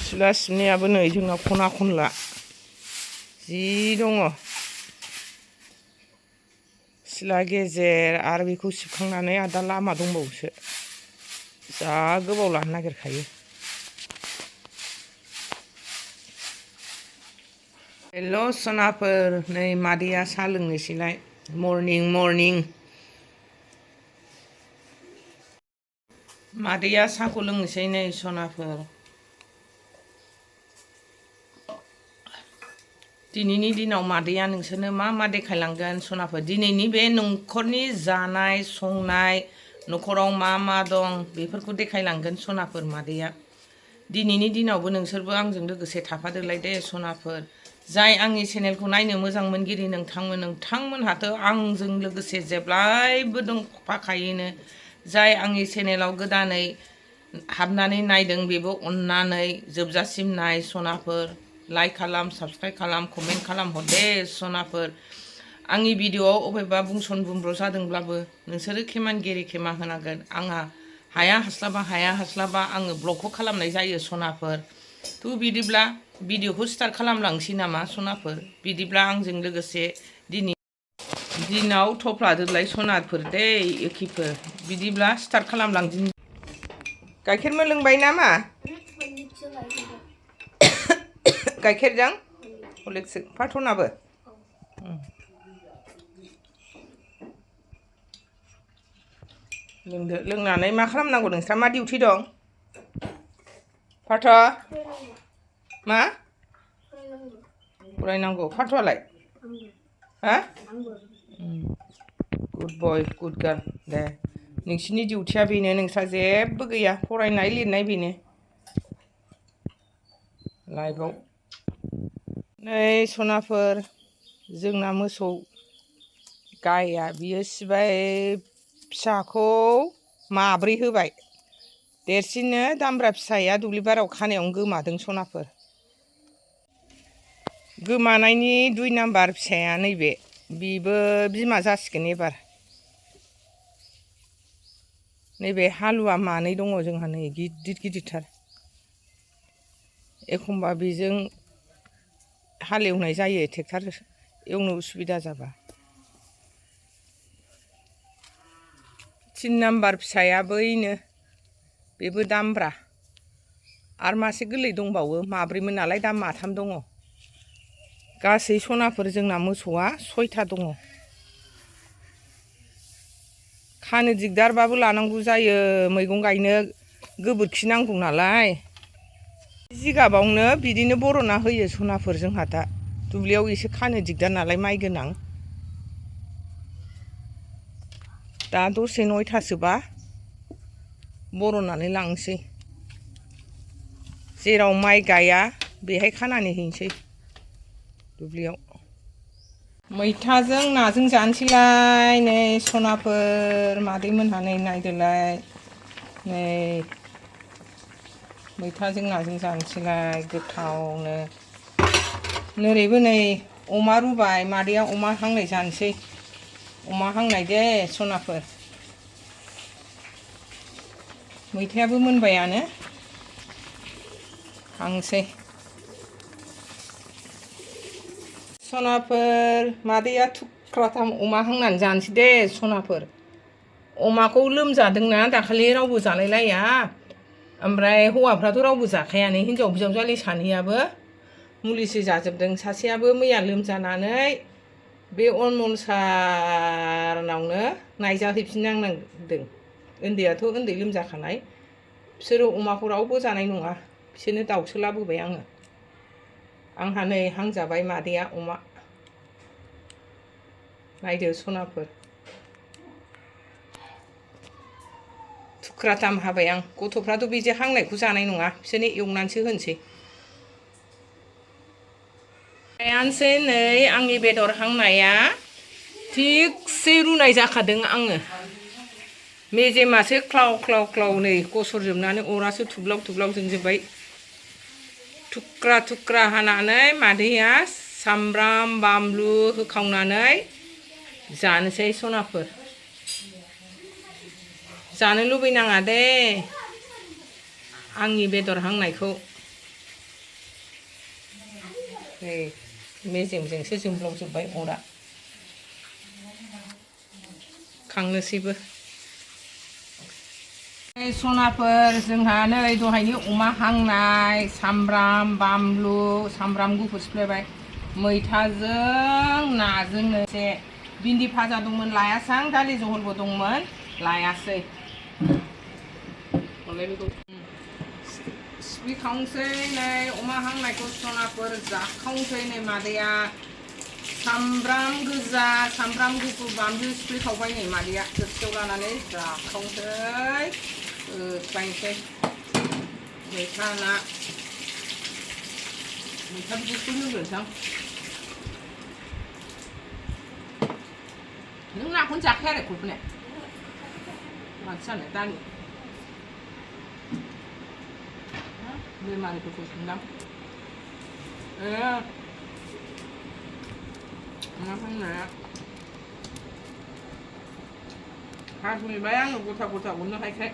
सिला सिबनायाबो नै जोंना खना खनला जि दङ सिला गेजेर आरो बेखौ सिबखांनानै आदा लामा दंबावोसो जा गोबाव लानो नागिरखायो। हेल' सनाफोर नै मादैया साहा लोंनोसैलाय मर्निं मर्निं मादैया साहाखौ लोंनोसै नै सनाफोर। दिनैनि दिनाव मादैया नोंसोरनो मा देखायलांगोन सनाफोर। दिनैनि बे न'खरनि जानाय संनाय न'खराव मा दं बेफोरखौ देखायलांगोन सनाफोर मादैया। दिनैनि दिनावबो नोंसोरबो आंजों लोगोसे थाफादोलाय दे सनाफोर। जाय आंनि चेनेलखौ नायनो मोजां मोनगिरि नोंथांमोनहाथ' आंजों लोगोसे जेब्लायबो दंफाखायोनो। जाय आंनि चेनेलाव गोदानै हाबनानै नायदों बेबो अननानै जोबजासिम नाय सनाफोर। लाइक खालाम, साबस्क्राइब खालाम, कमेन्ट खालाम हर दे सनाफोर। आंनि भिडिअ'आव अबेबा बुंसन बुंब्र जादोंब्लाबो नोंसोरो खेमानगिरि खेमा होनांगोन। आंहा हाया हास्लाबा आङो ब्लगखौ खालामनाय जायो सनाफोर। थ' बिदिब्ला भिडिअ'खौ स्टार्ट खालामलांसै नामा सनाफोर। बिदिब्ला आंजों लोगोसे दिनाव थफ्लादोलाय सनाफोर दे एखेफोर। बिदिब्ला स्टार्ट खालामलांदिनि। गाइखेर मोनलोंबाय नामा? गाइखेरजों हरलिक्स पार्टनाबो लोंदो। लोंनानै मा खालामनांगौ नोंस्रा? मा डिउटि दं पार्थ? मा फरायनांगौ? पार्थआलाय हा? गुड बय गुड गार्ल दे। नोंसिनि डिउटिया बेनो, नोंस्रा जेबो गैया फरायनाय लिरनाय बेनो लाइफआव। नै सनाफोर जोंना मोसौ गाया बियो सिबाय फिसाखौ माब्रै होबाय। देरसिननो दामब्रा फिसाया दुब्लि बारियाव खानायावनो गोमादों सनाफोर। गोमानायनि 2 नाम्बार फिसाया नैबे बेबो बिमा जासिगोन एबार। नैबे हालुवा मानै दङ जोंहा नै गिदिरथार। एखमबा बेजों हालेवनाय जायो ट्रेक्टर एवनो उसुबिदा जाबा। 3 नाम्बार फिसाया बैनो बेबो दामब्रा। आरो मासे गोरलै दंबावो, माब्रैमोन नालाय दा माथाम दङ। गासै सनाफोर जोंना मोसौआ 6था दङ। खानो दिगदारबाबो लानांगौ जायो, मैगं गायनो गोबोरखि नांगौ नालाय। जिगाबावनो बिदिनो बर'ना होयो सनाफोर जोंहा दा। दुब्लियाव एसे खानो दिगदार नालाय माइ गोनां। दा दसे 9थासोबा बर'नानै लांसै। जेराव माइ गाया बेहाय खानानै हैनोसै दुब्लियाव। मैथाजों नाजों जानोसैलाय नै सनाफोर। मादै मोनहा नै नायदोलाय नै मैथाजों नाजों जानोसैलाय गोथावनो। नोरैबो नै अमा रुबाय मादैया अमा हांनाय जानोसै। अमा हांनाय दे सनाफोर। मैथायाबो मोनबायानो हांसै। सनाफोर मादैया थुख्राथाम अमा हांनानै जानोसै दे सनाफोर। अमाखौ लोमजादोंना दाखालि रावबो जालाय लाया। ओमफ्राय हौवाफ्राथ' रावबो जाखायानो, हिनजाव बिजावजालि सानैयाबो मुलिसो जाजोबदों। सासेयाबो मैया लोमजानानै बे अनमनसारनावनो नायजाहैफिननांदों। उन्दैयाथ' उन्दै लोमजाखानाय। बिसोरो अमाखौ रावबो जानाय नङा, बिसोरनो दाउसो लाबोबाय आङो। आंहा नै हांजाबाय मादैया अमा। नायदो सनाफोर। थुख्राथाम हाबाय आं। गथ'फ्राथ' बिदि हांनायखौ जानाय नङा, बिसोरनो एवनानैसो होनोसै। फ्रायानोसै नै आंनि बेदर हांनाया थिगसे रुनाय जाखादों आङो। मेजेमासो ख्लाव ख्लाव ख्लाव नै गसरजोबनानै अरासो थुब्लाव थुब्लाव जोंजोब्बाय। थुख्रा थुख्रा हानानै मादैया सामब्राम बानलु होखावनानै जानोसै सनाफोर। जानो लुबैनाङा दे आंनि बेदर हांनायखौ। मेजेमजोंसो जोंब्लावजोब्बाय अरा खांनोसैबो सनाफोर जोंहा नै दहायनि अमा हांनाय सामब्राम बानलु सामब्राम गुफुर सिफ्लेबाय मैथाजों नाजोंनो एसे भिन्दि भाजा दंमोन लायासां दालि जहलबो दंमोन लायासै सिफ्लेखावनोसै नै अमा हांनायखौ सनाफोर जाखावनोसै नै मादैया सामब्राम गोजा सामब्राम गुफुर बानलु सिफ्लेखावबाय नै मादैया थोरसियाव लानानै जाखावनोसै होख्लायनोसै मैथा ना मैथा बिदैखौ लोंग्रोनोसां नों नाखौनो जाखाया आरो खलफुनाया माथो जानो दालि बेमारिफोरखौ सोंदां अमा हांनाया हासुनिबाय आङो गथा गथा उरनो हायखाय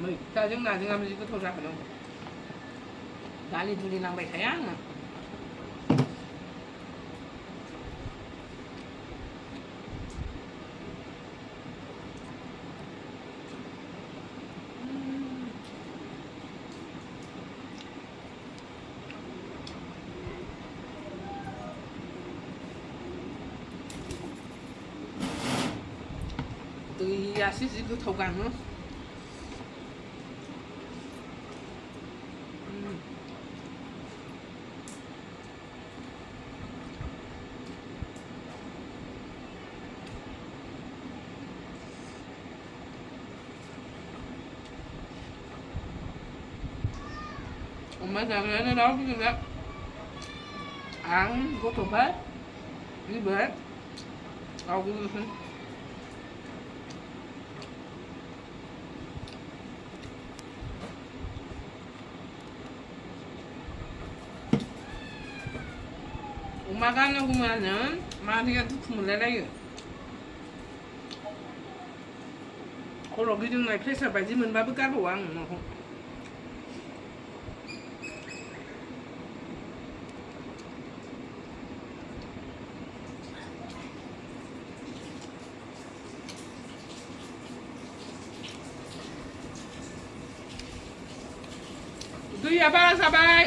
मैथाजों नाजोंआबो जि गोथाव जाखादों दालि दुलि नांबाय थाया आङो दैयासो जि गोथाव गाङो अमा जाग्रायानो रावबो गैला आं गथ'फोर बिबै रावबो गैला अमा गारनांगौमानो मादैया दुखु मोनलायलायो खर' गिदिंनाय प्रेसार बायदि मोनबाबो गारबावा आं अमाखौ दैया बारा जाबाय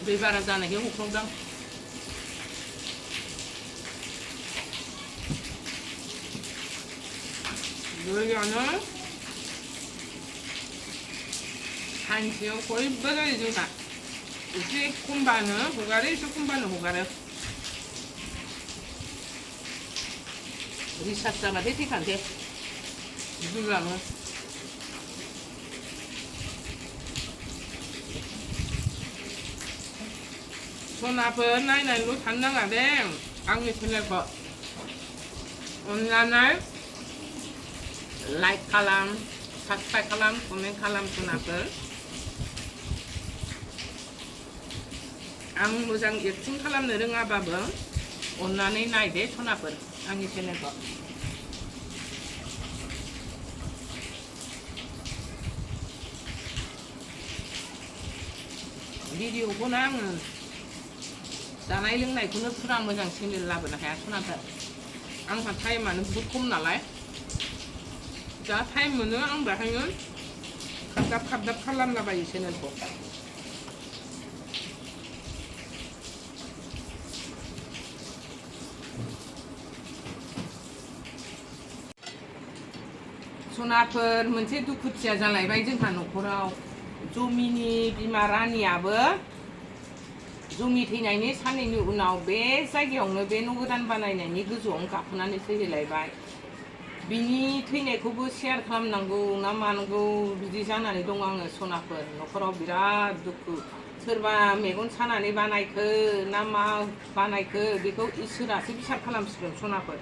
दै बारा जानायखाय हख्रावदां दैयानो सानसेयाव खयबो जायो जोंना एसे खमबानो हगारो एसे खमबानो हगारो रिसार्ज जाबाथाय थैखानोसै बुरजानो सनाफोर नायनानैल' थानो नाङा दे आंनि चेनेलखौ अननानै लाइक खालाम साबसक्राइब खालाम कमेन्ट खालाम सनाफोर आं मोजां एक्टिं खालामनो रोङाबाबो अननानै नायदे सनाफोर आंनि चेनेलखौ भिडिअखौनो आङो जानाय लोंनायखौनो फुरा मोजां चेनेल लाबोनो हाया सनाफोर आंहा टाइमानो बहुद खम नालाय जा टाइम मोनो आं बेहायनो खाबदाब खालामलाबायो चेनेलखौ सनाफोर मोनसे दुखुथिया जालायबाय जोंहा न'खराव जमिनि बिमा रानियाबो जमि थैनायनि साननैनि उनाव बे जायगायावनो बे न' गोदान बानायनायनि गोजौआवनो गाखोनानै थैहैलायबाय बिनि थैनायखौबो शेयार खालामनांगौ ना मानांगौ बिदि जानानै दं आङो सनाफोर न'खराव बिराद दुखु सोरबा मेगन सानानै बानायखो ना मा बानायखो बेखौ इसोरासो बिसार खालामसिगोन सनाफोर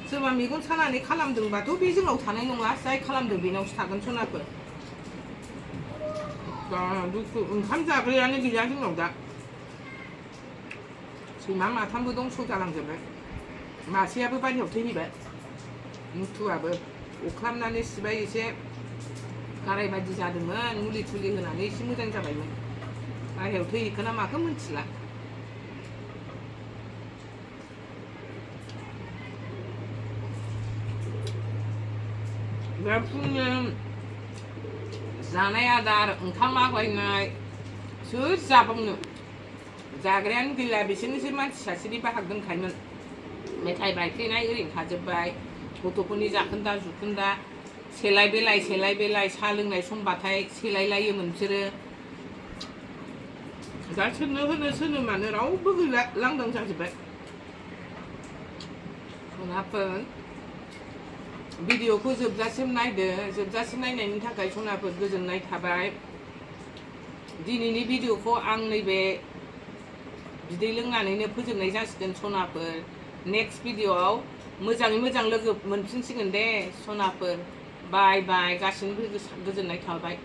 सोरबा मेगन सानानै खालामदोंबाथ' बे जोंनाव थानाय नङा जाय खालामदों बेनावसो थागोन सनाफोर दा दुखु ओंखाम जाग्रायानो गैया जोंनाव दा सैमा माथामबो दंस' जालांजोबबाय मासेयाबो बायहेरायाव थैहैबाय मुथुआबो अख्लाबनानै सिबाय एसे गाराय बायदि जादोंमोन मुलि थुलि होनानै एसे मोजां जाबायमोन बायहेरायाव थैहैखो ना माखो मिथिला दा फुंनि जानाय आदार ओंखाम आग्लायनाय सोर जाबावनो जाग्रायानो गैला बिसोरनोसो मानसि सासेनि बाहाग दोनखायोमोन मेथाइ बायफ्लेनाय ओरैनो थाजोब्बाय गथ'फोरनि जाखोन्दा जुखोन्दा सेलाय बेलाय साहा लोंनाय समबाथाय सेलायलायोमोन बिसोरो दा सोरनो होनो सोरनो मानो रावबो गैला लांदां जाजोब्बाय सनाफोर भिडिअखौ जोबजासिम नायदो जोबजासिम नायनायनि थाखाय सनाफोर गोजोननाय थाबाय दिनैनि भिडिअखौ आं नैबे बिदै लोंनानैनो फोजोबनाय जासिगोन सनाफोर नेक्स्ट भिडिअआव मोजाङै मोजां लोगो मोनफिनसिगोन दे सनाफोर बाय बाय गासिनिबो गोजोननाय थाबाय